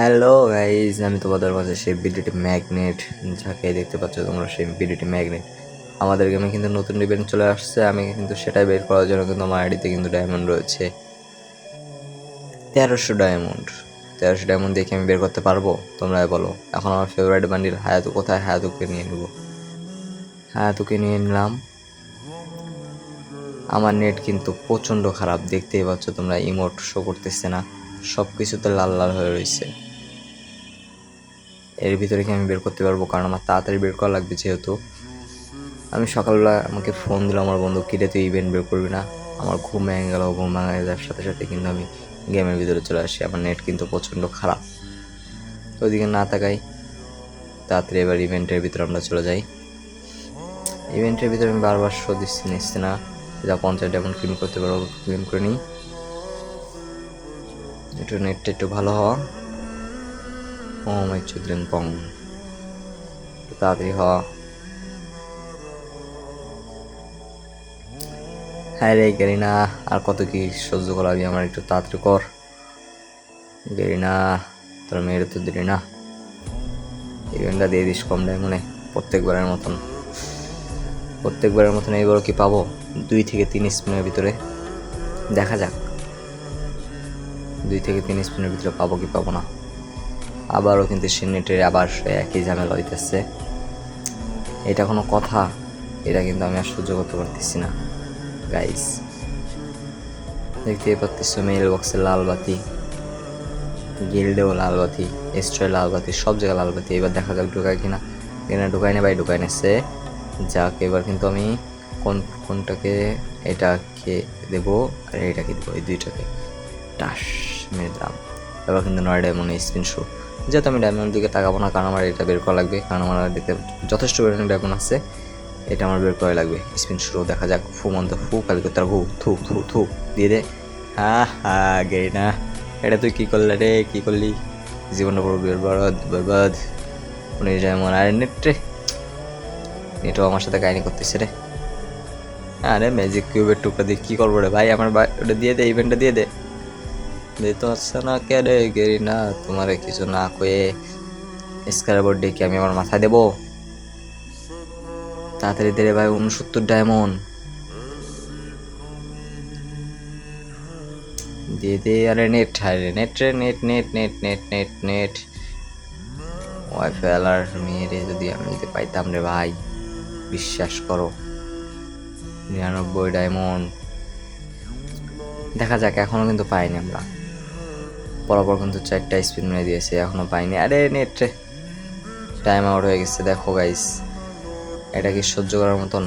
Hello guys, আমি তোমাদের মাঝে সেই বিডিটি ম্যাগনেট, যাকে দেখতে পাচ্ছ তোমরা, সেই বিডিটি ম্যাগনেট। আমাদের গেমে কিন্তু নতুন ইভেন্ট চলে আসছে। আমি কিন্তু সেটাই বের করার জন্য কিন্তু আমার আইডিতে কিন্তু ডায়মন্ড রয়েছে 1300 ডায়মন্ড। 1300 ডায়মন্ড দেখে আমি বের করতে পারবো? তোমরা বলো। এখন আমার ফেভারিট বান্ডিল হায়াতু কোথায়? হায়াতুকে নিয়ে নেবো। হায়াতুকে নিয়ে নিলাম। আমার নেট কিন্তু প্রচণ্ড খারাপ, দেখতেই পাচ্ছ তোমরা, ইমোট শো করতেছে না, সব কিছুতে লাল লাল হয়ে রয়েছে। এর ভিতরে কি আমি বের করতে পারবো? কারণ আমার তাড়াতাড়ি বের করা লাগবে। যেহেতু আমি সকালবেলা আমাকে ফোন দিল আমার বন্ধু, কিরে তুই ইভেন্ট বের করবি না? আমার ঘুম ভেঙে গেল। ঘুম ভেঙে যাওয়ার সাথে সাথে কিন্তু আমি গেমের ভিতরে চলে আসি। আমার নেট কিন্তু প্রচণ্ড খারাপ, তো ওইদিকে না তাকাই, তাড়াতাড়ি এবার ইভেন্টের ভিতরে আমরা চলে যাই। ইভেন্টের ভিতরে আমি বারবার শো নিচ্ছি না, যা 50 ডায়মন্ড ক্লেম করতে পারবো ক্লেম করে নিই। একটু নেটটা একটু ভালো হওয়া। ও মাই চুদলেন পং, তাড়াতাড়ি হওয়া। হ্যাঁ রে গেরিনা, আর কত কি সহ্য করাবি? আমার একটু তাড়াতাড়ি কর গেরিনা, তোর মেয়ের তো দিলি না। ইভেন্টটা দিয়ে দিস কম ডায়মন্ডে, প্রত্যেকবারের মতন এইবারও কি পাবো? 2 থেকে 3 স্পিনের ভিতরে দেখা যাক। 2 থেকে 3 স্পিনের ভিতরে পাবো কি পাবো না। আবারও কিন্তু সে নেটের আবার একই ঝামেলা হইতেছে। এটা কোনো কথা? এটা কিন্তু আমি আর সহ্য করতে পারতেছি না গাইস। দেখতেই পাচ্ছ মেইল বক্সে লাল বাতি, গিল্ডেও লাল বাতি, এস্ট্রয় লাল বাতি, সব জায়গায় লাল বাতি। এবার দেখা যাক ঢুকায় কিনা। এখানে ঢুকায় না ভাই, ঢুকায় নেছে। যাক, এবার কিন্তু আমি কোনটাকে, এটাকে দেবো আর এটাকে দেবো, এই দুইটাকে টাস মেরে দিলাম। এবার কিন্তু 9 ডায়মন্ড স্পিন শো। যেহেতু আমি ডায়মন্ডের দিকে তাকাবো না, কারণ আমার এটা বের করা লাগবে, কারণ আমার দিতে যথেষ্ট পরিমাণে ডায়মন্ড আছে। এটা আমার বের করা লাগবে। স্পিন শুরু, দেখা যাক। ফু মন্ত ফু, কালকে তার ঘু থু থু থু দিয়ে দে। হ্যাঁ গেই না, এটা তুই কী করলে রে? কী করলি? জীবনটা পুরো বরবাদ। উনি যেমন আর নেটও আমার সাথে কাহিনি করতেছে রে। আরে ম্যাজিক কিউবের টুকরা দিয়ে কী করবো রে ভাই? আমার ওটা দিয়ে দে, ইভেন্টটা দিয়ে দে। তো আচ্ছা না কে রে গেরি না, তোমার কিছু না কয়ে স্কারবোর্ড ডেকে আমি আমার মাথায় দেবো? তাড়াতাড়ি দে রে ভাই, 69 ডায়মন্ড দিয়ে দে। আরে নেট, হারে নেট রে, নেট ওয়াইফাই আলার মেয়েরে যদি আমি যদি পাইতাম রে ভাই, বিশ্বাস করো। 99 ডায়মন্ড, দেখা যাক। এখনো কিন্তু পাইনি আমরা, পরপর কিন্তু 4টা স্পিন মেরে দিয়েছে, এখনো পাইনি। আরে নেট রে, টাইম আউট হয়ে গেছে। দেখো গাইস, এটা কি সহ্য করার মতন?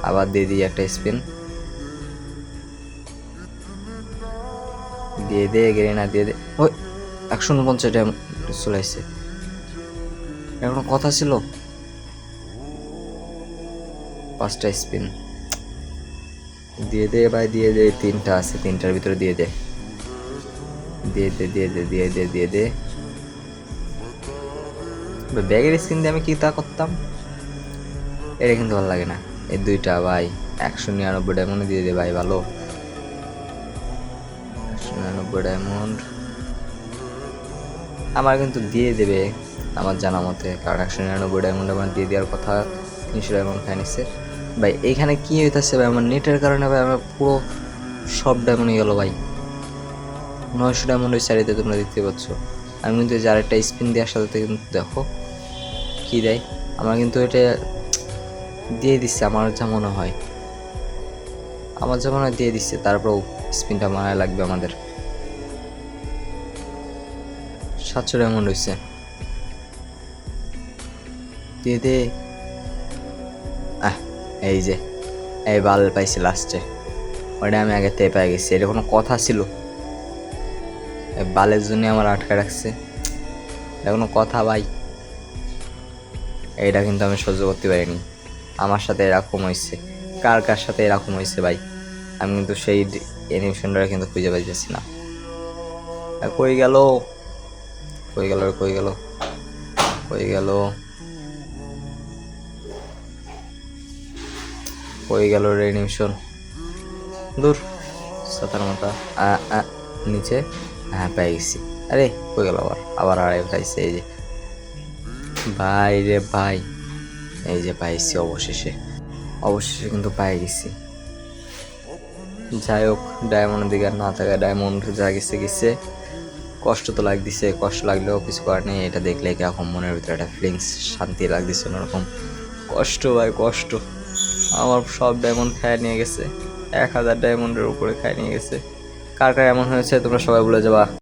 আবার দিয়ে দিই একটা স্পিন, দিয়ে দে গেরিনা, দিয়ে দে। ওই 149 ডায়মন্ড চলে আসছে। এখনো কথা ছিল। 5টা স্পিন দিয়ে দে ভাই, দিয়ে দে। 3টা আছে, 3টার ভিতরে দিয়ে দে, দিয়ে দে। ব্যাগের স্কিন দিয়ে আমি কি তা করতাম? এটা কিন্তু ভালো লাগে না। এই 2টা ভাই 199 ডায়মন্ড দিয়ে দে ভাই, ভালো। 199 ডায়মন্ড আমার কিন্তু দিয়ে দেবে আমার জানা মতে, কারণ 199 ডায়মন্ড আমার দিয়ে দেওয়ার কথা। 300 ডায়মন্ড খাই নিচ্ছে ভাই। এইখানে কি হইতেছে ভাই? আমার নেটের কারণে ভাই আমার পুরো সব ডায়মন্ড গেল ভাই। 900 ডায়মন্ডের চারিতে তোমরা দেখতে পাচ্ছ। আমি কিন্তু যে আরেকটা স্পিন দেওয়ার সাথে কিন্তু দেখো কি দেয়। আমার কিন্তু এটা দিয়ে দিচ্ছে, আমার যা মনে হয় দিয়ে দিচ্ছে। তারপরেও স্পিনটা মারা লাগবে আমাদের। 700 ডায়মন্ড হয়েছে, দিয়ে দে। এই যে এই বাল পাইছি লাস্টে, ওটা আমি আগে থেকে পেয়ে গেছি। এটা কোনো কথা ছিল? এই বালের জন্য আমার আটকে রাখছে, এটা কোনো কথা ভাই? এইটা কিন্তু আমি সহ্য করতে পারিনি। আমার সাথে এরকম হয়েছে, কার সাথে এরকম হয়েছে ভাই? আমি কিন্তু সেই অ্যানিমেশনটা কিন্তু খুঁজে পাইতেছি না। কই গেল রে অ্যানিমেশন? দূর সাতার মাথা। নিচে, হ্যাঁ পেয়ে গেছি। আরে হয়ে গেল আবার আবার আড়াই পাইছে। এই যে ভাই রে ভাই, এই যে পাইছি অবশেষে, অবশেষে কিন্তু পাই গেছি। যাই হোক, ডায়মন্ডের দিকে আর না থাকা, ডায়মন্ড যা গেছে গেছে। কষ্ট তো লাগতেছে, কষ্ট লাগলেও কিছু করার নেই। এটা দেখলে কিরকম মনের ভিতরে একটা ফিলিংস, শান্তি লাগতেছে অন্যরকম। কষ্ট ভাই কষ্ট, আমার সব ডায়মন্ড খায় নিয়ে গেছে, 1000 ডায়মন্ডের উপরে খায় নিয়ে গেছে। কার কার এমন হয়েছে তোমরা সবাই বলে যাবা।